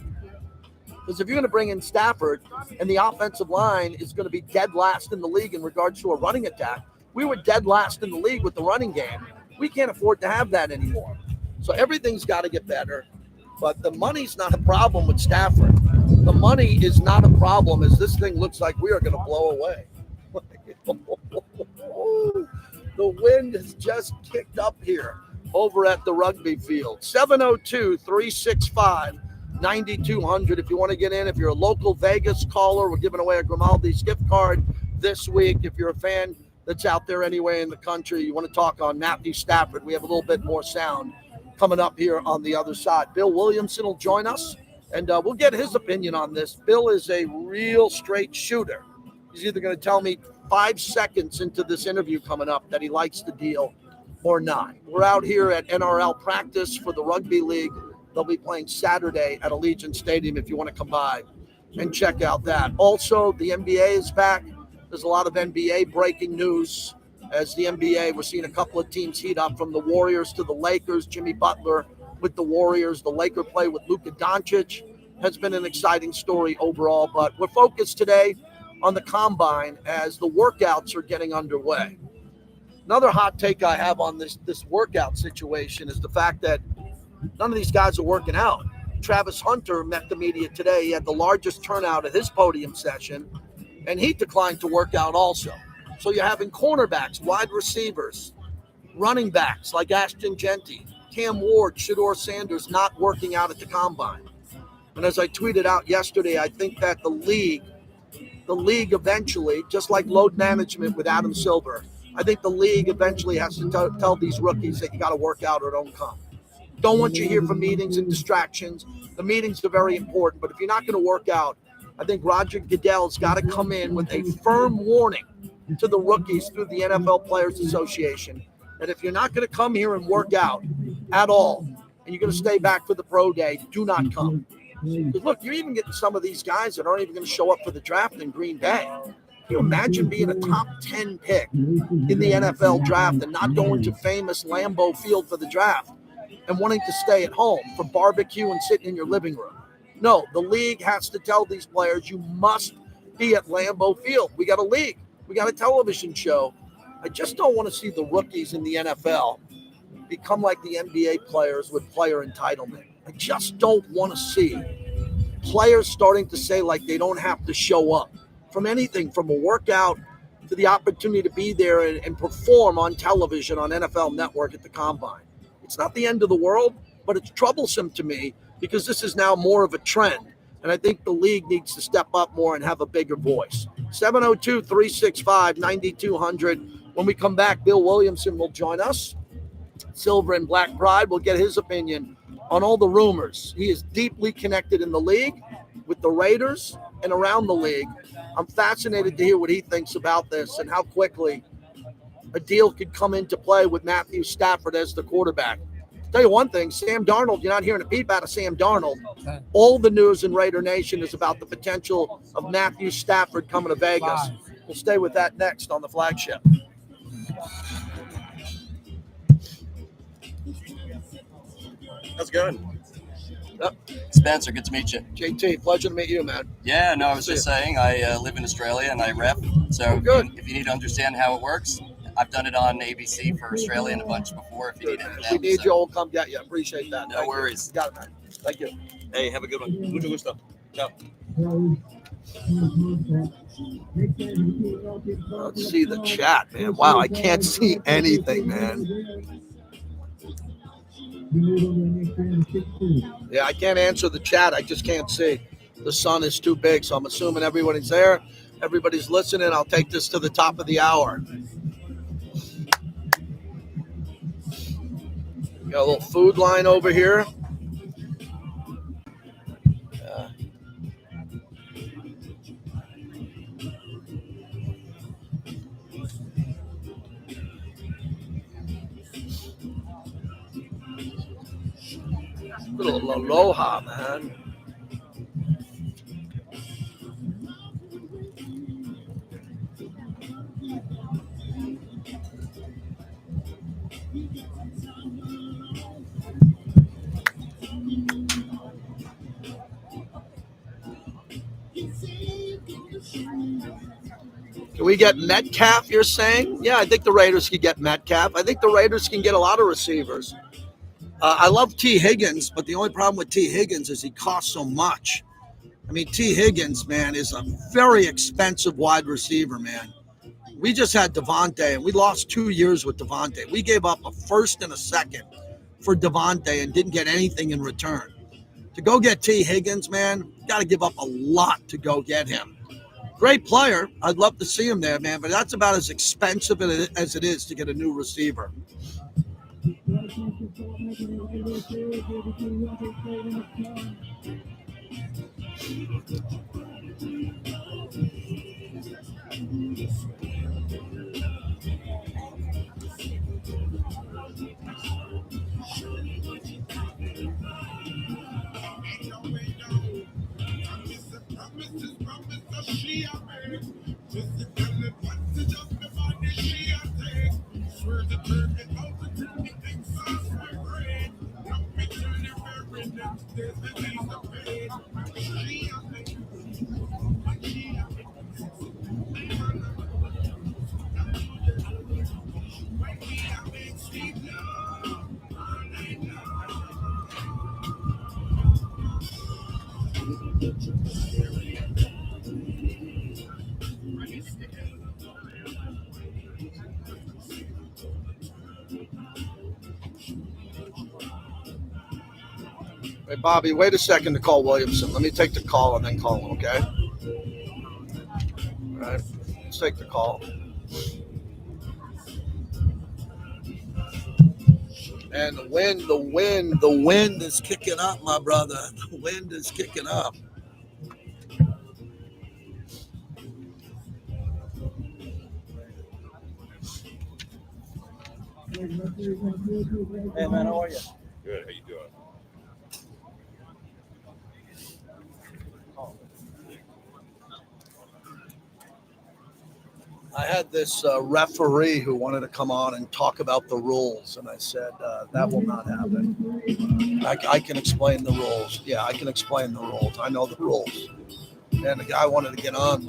Because if you're going to bring in Stafford and the offensive line is going to be dead last in the league in regards to a running attack, we were dead last in the league with the running game. We can't afford to have that anymore. So everything's got to get better. But the money's not a problem with Stafford. The money is not a problem as this thing looks like we are going to blow away. The wind has just kicked up here over at the rugby field. 702-365-3776. 9200 if you want to get in. If you're a local Vegas caller, we're giving away a Grimaldi's gift card this week. If you're a fan that's out there anyway in the country, you want to talk on Matthew Stafford, we have a little bit more sound coming up here on the other side. Bill Williamson will join us, and we'll get his opinion on this. Bill is a real straight shooter. He's either going to tell me 5 seconds into this interview coming up that he likes the deal or not. We're out here at NRL practice for the Rugby League. They'll be playing Saturday at Allegiant Stadium if you want to come by and check out that. Also, the NBA is back. There's a lot of NBA breaking news. As the NBA, we're seeing a couple of teams heat up, from the Warriors to the Lakers. Jimmy Butler with the Warriors. The Laker play with Luka Doncic has been an exciting story overall. But we're focused today on the Combine as the workouts are getting underway. Another hot take I have on this workout situation is the fact that none of these guys are working out. Travis Hunter met the media today. He had the largest turnout at his podium session, and he declined to work out also. So you're having cornerbacks, wide receivers, running backs like Ashton Genty, Cam Ward, Shedeur Sanders not working out at the Combine. And as I tweeted out yesterday, I think that the league eventually, just like load management with Adam Silver, I think the league eventually has to tell these rookies that you got to work out or don't come. Don't want you here for meetings and distractions. The meetings are very important, but if you're not going to work out, I think Roger Goodell's got to come in with a firm warning to the rookies through the NFL Players Association that if you're not going to come here and work out at all, and you're going to stay back for the pro day, do not come. Because look, you're even getting some of these guys that aren't even going to show up for the draft in Green Bay. Can you imagine being a top 10 pick in the NFL draft and not going to famous Lambeau Field for the draft and wanting to stay at home for barbecue and sitting in your living room? No, the league has to tell these players you must be at Lambeau Field. We got a league. We got a television show. I just don't want to see the rookies in the NFL become like the NBA players with player entitlement. I just don't want to see players starting to say like they don't have to show up from anything, from a workout to the opportunity to be there and perform on television on NFL Network at the Combine. It's not the end of the world, but it's troublesome to me because this is now more of a trend. And I think the league needs to step up more and have a bigger voice. 702-365-9200. When we come back, Bill Williamson will join us. Silver and Black Pride will get his opinion on all the rumors. He is deeply connected in the league with the Raiders and around the league. I'm fascinated to hear what he thinks about this and how quickly a deal could come into play with Matthew Stafford as the quarterback. Tell you one thing, Sam Darnold, you're not hearing a peep out of Sam Darnold. All the news in Raider Nation is about the potential of Matthew Stafford coming to Vegas. We'll stay with that next on the flagship. How's it going? Yep. Spencer, good to meet you. JT, pleasure to meet you, man. Yeah, no, I was just saying, I live in Australia and I rep. So if you need to understand how it works, I've done it on ABC for Australia and a bunch before. If you need anything else. We need you all come get you. Appreciate that. No worries. You got it, man. Thank you. Hey, have a good one. Mucho gusto. Ciao. Let's see the chat, man. Wow, I can't see anything, man. Yeah, I can't answer the chat. I just can't see. The sun is too big, so I'm assuming everybody's there. Everybody's listening. I'll take this to the top of the hour. Got a little food line over here. Little aloha, man. Can we get Metcalf, you're saying? Yeah, I think the Raiders can get Metcalf. I think the Raiders can get a lot of receivers. I love T. Higgins, but the only problem with T. Higgins is he costs so much. I mean, T. Higgins, man, is a very expensive wide receiver, man. We just had Devontae, and we lost 2 years with Devontae. We gave up a first and a second for Devontae and didn't get anything in return. To go get T. Higgins, man, got to give up a lot to go get him. Great player. I'd love to see him there, man, but that's about as expensive as it is to get a new receiver. Hey, Bobby, wait a second to call Williamson. Let me take the call and then call him, okay? All right, let's take the call. And the wind is kicking up, my brother. The wind is kicking up. Hey, man, how are you? Good. How you doing? I had this referee who wanted to come on and talk about the rules, and I said, that will not happen. I can explain the rules. Yeah, I can explain the rules. I know the rules. And the guy wanted to get on.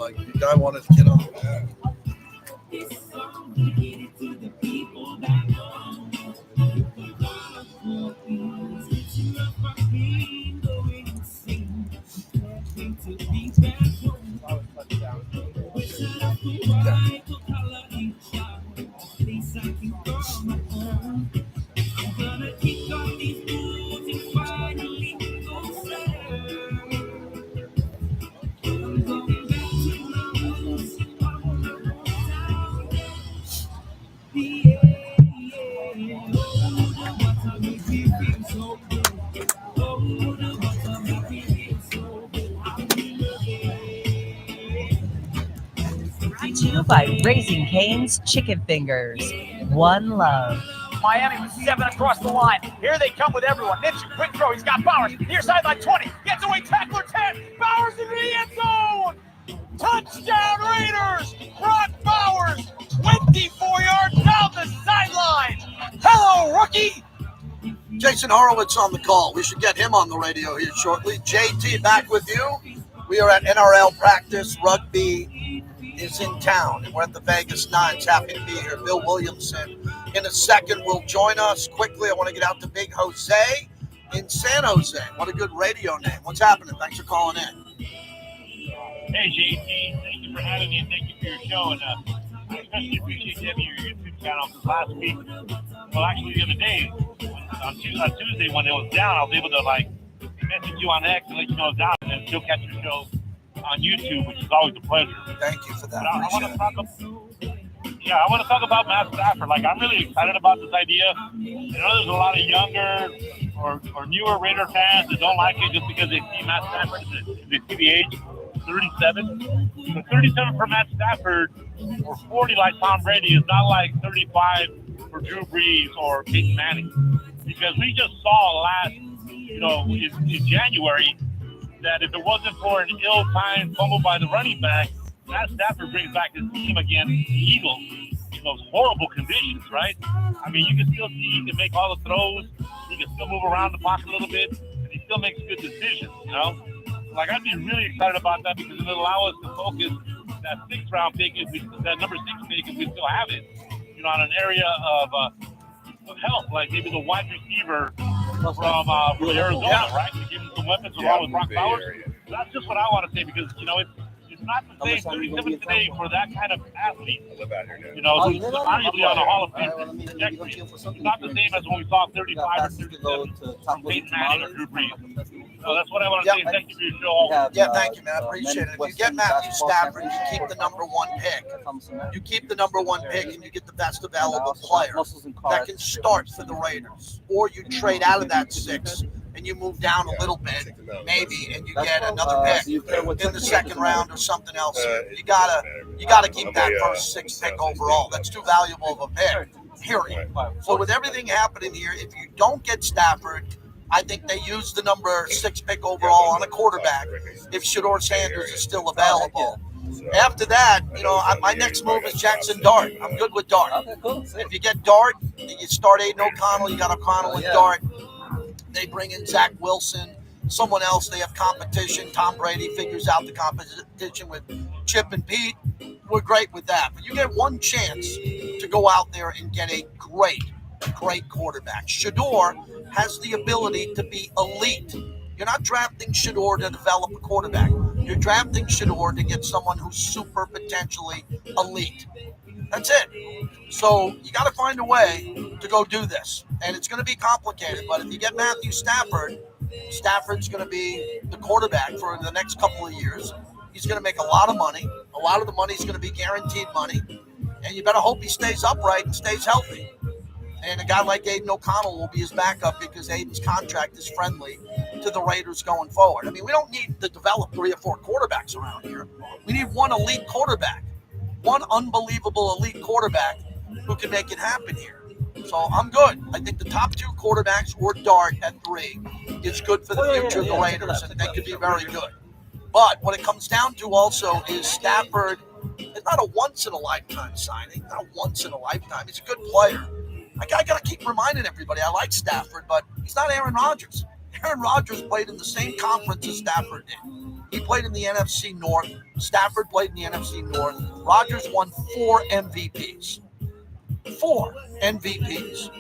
Brought to you by Raising Cane's Chicken Fingers. One love. Miami with 7 across the line. Here they come with everyone. Mitchell, quick throw. He's got Bowers. Near sideline 20. Gets away. Tackler 10. Bowers into the end zone. Touchdown Raiders. Brock Bowers. 24 yards down the sideline. Hello, rookie. Jason Horowitz on the call. We should get him on the radio here shortly. JT back with you. We are at NRL practice. Rugby is in town, and we're at the Vegas Nines. Happy to be here. Bill Williamson in a second will join us. Quickly, I want to get out to Big Jose in San Jose. What a good radio name. What's happening? Thanks for calling in. Hey, JT. Thank you for having me, and thank you for your show. And I especially appreciate you having your YouTube channel, because last week, well, actually the other day, on Tuesday when it was down, I was able to, message you on X and let you know it's down, and then still catch your show on YouTube, which is always a pleasure. Thank you for that. I want to talk about Matt Stafford. I'm really excited about this idea. I know there's a lot of younger or newer Raider fans that don't like it just because they see Matt Stafford, they see the age, 37. So 37 for Matt Stafford or 40 like Tom Brady is not like 35 for Drew Brees or Peyton Manning. Because we just saw in January, that if it wasn't for an ill-timed fumble by the running back, Matt Stafford brings back his team against the Eagles in those horrible conditions, right? I mean, you can still see he can make all the throws. He can still move around the pocket a little bit, and he still makes good decisions, I'd be really excited about that because it'll allow us to focus that 6th-round pick, that number 6 pick, if we still have it, on an area of help, like maybe the wide receiver from Arizona, right? To give him some weapons along with Brock Bowers. That's just what I want to say because, it's not the same 37 today for that kind of athlete. Who's arguably on the Hall of Fame trajectory. It's not the same as when we saw 35 or 37 from Peyton Manning or Drew Brees. So that's what I want to say. Thank you for your show. Yeah, thank you, man. I appreciate it. If you get Matthew Stafford, you keep the number one pick. You keep the number one pick, and you get the best available player that can start for the Raiders. Or you trade out of that 6 and you move down a little bit, maybe, and you get another pick in the second round or something else. You gotta keep that first 6 pick overall. That's too valuable of a pick. Period. So with everything happening here, if you don't get Stafford, I think they use the number 6 pick overall on a quarterback if Shador Sanders is still available. After that, my next move is Jackson Dart. I'm good with Dart. If you get Dart, you start Aiden O'Connell. You got O'Connell and Dart. They bring in Zach Wilson, someone else. They have competition. Tom Brady figures out the competition with Chip and Pete. We're great with that. But you get one chance to go out there and get a great quarterback. Shador has the ability to be elite. You're not drafting Shador to develop a quarterback. You're drafting Shador to get someone who's super potentially elite. That's it. So you got to find a way to go do this. And it's going to be complicated. But if you get Matthew Stafford, Stafford's going to be the quarterback for the next couple of years. He's going to make a lot of money. A lot of the money is going to be guaranteed money. And you better hope he stays upright and stays healthy. And a guy like Aiden O'Connell will be his backup because Aiden's contract is friendly to the Raiders going forward. I mean, we don't need to develop 3 or 4 quarterbacks around here. We need one elite quarterback, one unbelievable elite quarterback who can make it happen here. So I'm good. I think the top 2 quarterbacks or Dart at 3 is good for the future of the Raiders, and they could be very good. But what it comes down to also is Stafford is not a once-in-a-lifetime signing, not a once-in-a-lifetime. He's a good player. I got to keep reminding everybody, I like Stafford, but he's not Aaron Rodgers. Aaron Rodgers played in the same conference as Stafford did. He played in the NFC North. Stafford played in the NFC North. Rodgers won 4 MVPs. 4 MVPs.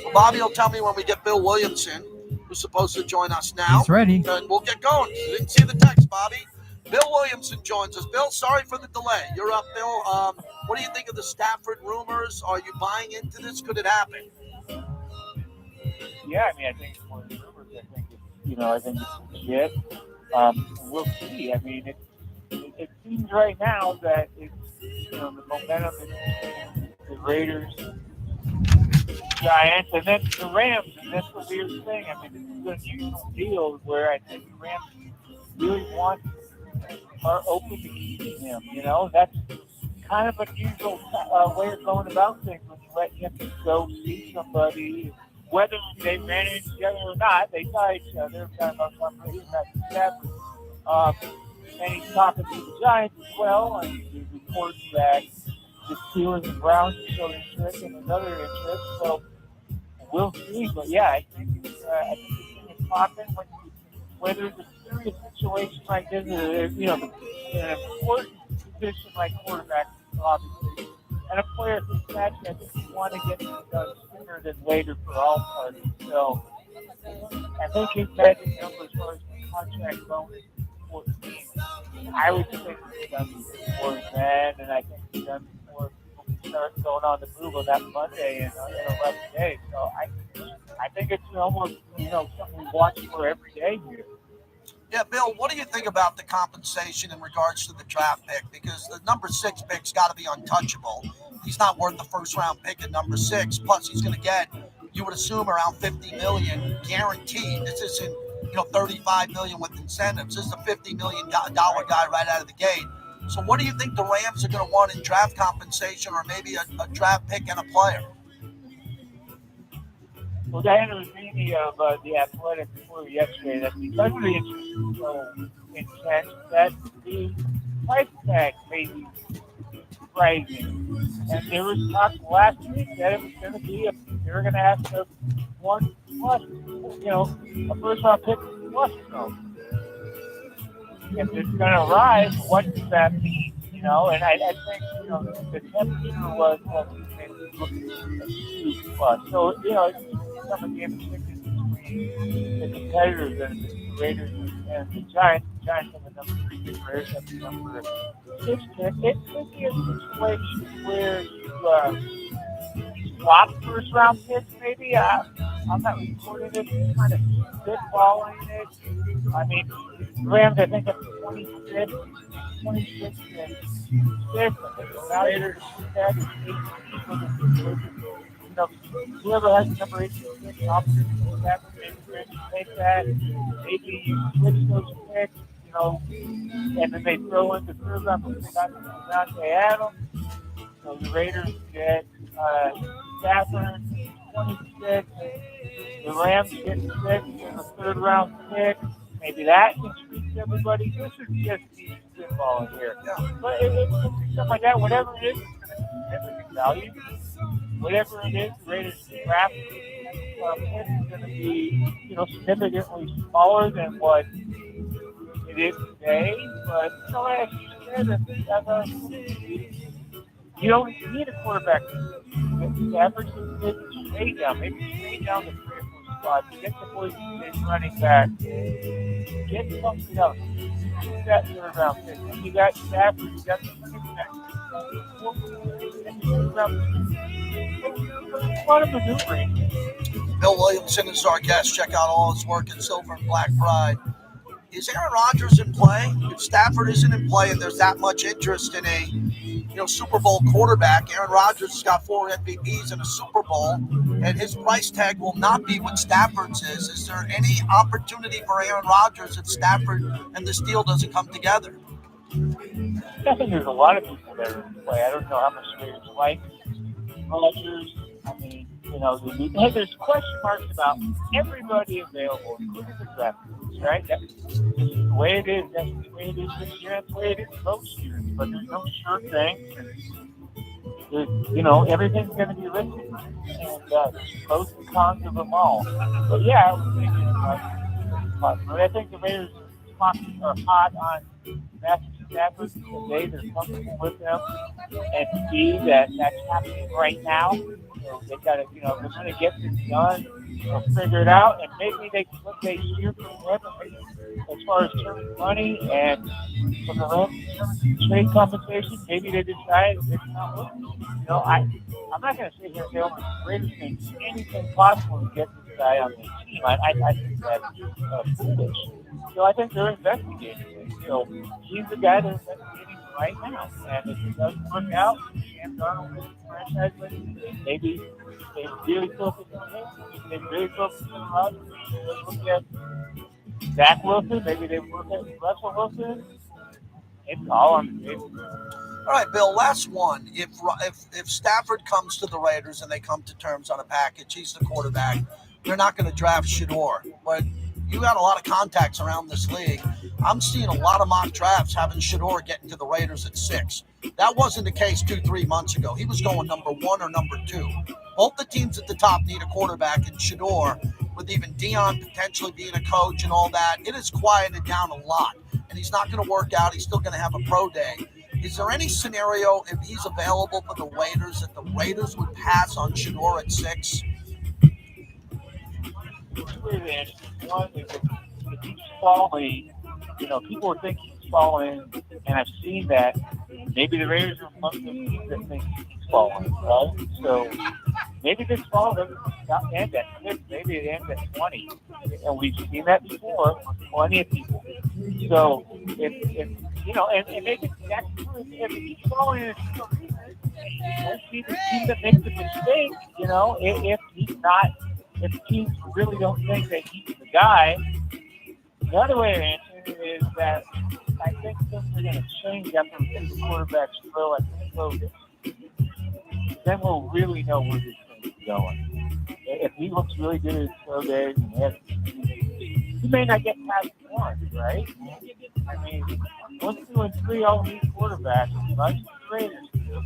So Bobby will tell me when we get Bill Williamson, who's supposed to join us now. He's ready. And we'll get going. You didn't see the text, Bobby. Bill Williamson joins us. Bill, sorry for the delay. You're up, Bill. What do you think of the Stafford rumors? Are you buying into this? Could it happen? Yeah, I mean, I think it's one of the rumors. I think it's legit. We'll see. I mean, it seems right now that it's, the momentum in the Raiders, Giants, and then the Rams, and that's the weird thing. I mean, this is an unusual deal where I think the Rams really are open to keeping him. That's kind of an unusual way of going about things when you let him go see somebody. Whether they ran it together or not, they saw each other. Kind of Tom Brady and Matthew Stafford. And he's talking to the Giants as well. And he reports that the Steelers and Browns showed interest and another interest. So we'll see. But yeah, I think it's popping when there's a serious situation like this. An important position like quarterback, obviously, and a player who's matched. I think you want to get it done sooner than later for all parties. So I think his magic number as far as the contract bonus is 14. I would say it's done before then, and I think it's done before people start going on the move on that Monday and 11 days. So I think it's almost something we watch for every day here. Yeah, Bill, what do you think about the compensation in regards to the draft pick? Because the number 6 pick's got to be untouchable. He's not worth the first-round pick at number 6. Plus, he's going to get, you would assume, around $50 million guaranteed. This isn't, $35 million with incentives. This is a $50 million guy right out of the gate. So what do you think the Rams are going to want in draft compensation, or maybe a draft pick and a player? Well, Diana was reading of the Athletic report yesterday that because of the interest is so intense, that the price tag may be rising. And there was talk last week that it was going to be they were going to ask for 1 plus, a first-round pick plus. If it's going to rise, what does that mean? And I think the temperature was looking at 2 plus. So it's some of the implications between the competitors and the Raiders and the Giants. The Giants have the number 3 pick, Raiders have the number 6 pick. It could be a situation where you swap first-round picks, maybe. I'm not recording it, kind of spitballing it. I mean, Rams, I think, at 26 and 6. And the Raiders had 8 people. You know, whoever has number 8 option, take that. Maybe you switch those picks, you know, and then they throw in the third round because they got Dante Adams. So the Raiders get Stafford 26. The Rams get 6 in the third round pick. Maybe that intrigues everybody. This is just spitballing here. But it's stuff like that. Whatever it is, it's going to be significant value. Whatever it is, the Raiders draft pick is going to be, you know, significantly smaller than what it is today. But, you know, as you said, you don't need a quarterback. The average is stay down. Maybe stay down the 3 or 4 spots. Get the boys running back. Get something else. You got your round pick. You got Stafford. You got the Bill Williamson is our guest. Check out all his work in Silver and Black Pride. Is Aaron Rodgers in play? If Stafford isn't in play and there's that much interest in a Super Bowl quarterback, Aaron Rodgers has got 4 MVPs in a Super Bowl, and his price tag will not be what Stafford's is. Is there any opportunity for Aaron Rodgers if Stafford and this deal doesn't come together? I think there's a lot of people that are in play. I don't know how much they like Rodgers. I mean, you know, there's question marks about everybody available, including the draft picks, right? That's the way it is. That's the way it is this year. That's the way it is most years. But there's no sure thing. You know, everything's going to be listed. And there's pros and cons of them all. But yeah, I was thinking about but I think the Raiders are hot on Matthew Stafford today. They're comfortable with them. And to see that that's happening right now, they got to, you know, they're going to get this done. They'll figure it out, and maybe what they hear from him as far as terms of money and from the Rams in terms of trade compensation, maybe they decide it's not working. You know, I'm not going to sit here and say, oh, the Raiders can do anything possible to get this guy on the team. I think that's foolish. So I think they're investigating it. So he's the guy they're investigating right now. And if it doesn't work out, Sam Darnold is franchise maybe they really focus on him. They really focus on Rodgers. They look at Zach Wilson. Maybe they look at Russell Wilson. It's all on the table. All right, Bill, last one. If Stafford comes to the Raiders and they come to terms on a package, he's the quarterback, they're not going to draft Shedeur. But you got a lot of contacts around this league. I'm seeing a lot of mock drafts having Shedeur getting to the Raiders at 6. That wasn't the case 2-3 months ago. He was going number 1 or number 2. Both the teams at the top need a quarterback, and Shedeur, with even Dion potentially being a coach and all that, it has quieted down a lot. And he's not going to work out. He's still going to have a pro day. Is there any scenario, if he's available for the Raiders, that the Raiders would pass on Shedeur at 6? One is if he's falling, you know, people would think he's falling, and I've seen that. Maybe the Raiders are among the teams that think he's falling, right? So maybe this fall doesn't end at 6, maybe it ends at 20. And we've seen that before with plenty of people. So if you know, and maybe that's true. If he's falling, it's the team that makes the mistake, you know, if teams really don't think that he's the guy. The other way to answer it is that I think things are going to change after the quarterbacks throw at the slogan. Then we'll really know where this thing is going. If he looks really good at his throw days, he may not get past 1, right? I mean, 1, 2, and 3 all need quarterbacks, much the Raiders do.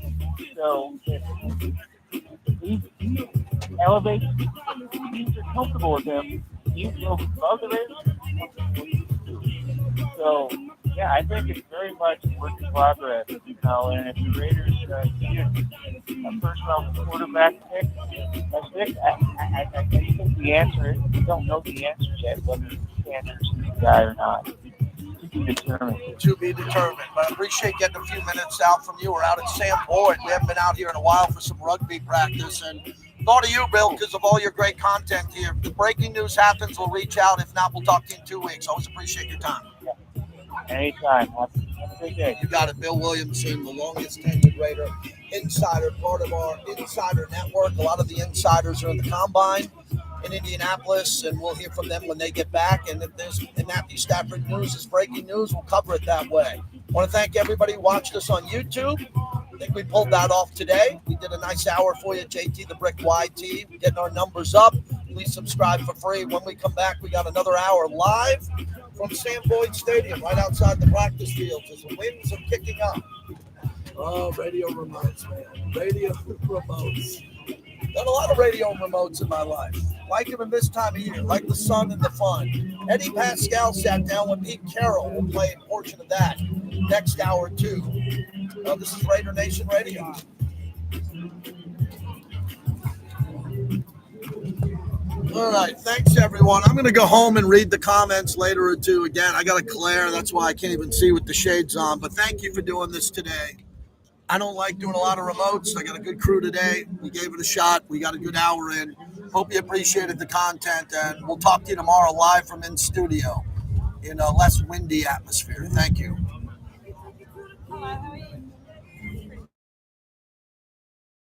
So if he elevates, teams are comfortable with him, he's above the Raiders. So, yeah, I think it's very much a work in progress, you know, and if the Raiders need a first-round quarterback pick at 6, I think the answer is we don't know the answer yet, whether Sanders is the guy or not. To be determined. But I appreciate getting a few minutes out from you. We're out at Sam Boyd. We haven't been out here in a while for some rugby practice, and Thought of you, Bill, because of all your great content here. If the breaking news happens, we'll reach out. If not, we'll talk to you in 2 weeks. Always appreciate your time. Anytime. Have a great day. You got it. Bill Williamson, the longest tenured Raider insider, part of our insider network. A lot of the insiders are in the combine in Indianapolis, and we'll hear from them when they get back. And if there's Matthew Stafford news is breaking news, we'll cover it that way. I want to thank everybody who watched us on YouTube. I think we pulled that off today. We did a nice hour for you, JT the Brick YT, getting our numbers up. Please subscribe for free. When we come back, we got another hour live from Sam Boyd Stadium, right outside the practice fields, as the winds are kicking up. Oh, radio remotes, man. Radio remotes. Done a lot of radio remotes in my life. Like them in this time of year, like the sun and the fun. Eddie Pascal sat down with Pete Carroll. We'll play a portion of that next hour, too. This is Raider Nation Radio. All right. Thanks, everyone. I'm going to go home and read the comments later or two. Again, I got a glare. That's why I can't even see with the shades on. But thank you for doing this today. I don't like doing a lot of remotes. I got a good crew today. We gave it a shot. We got a good hour in. Hope you appreciated the content. And we'll talk to you tomorrow live from in studio in a less windy atmosphere. Thank you.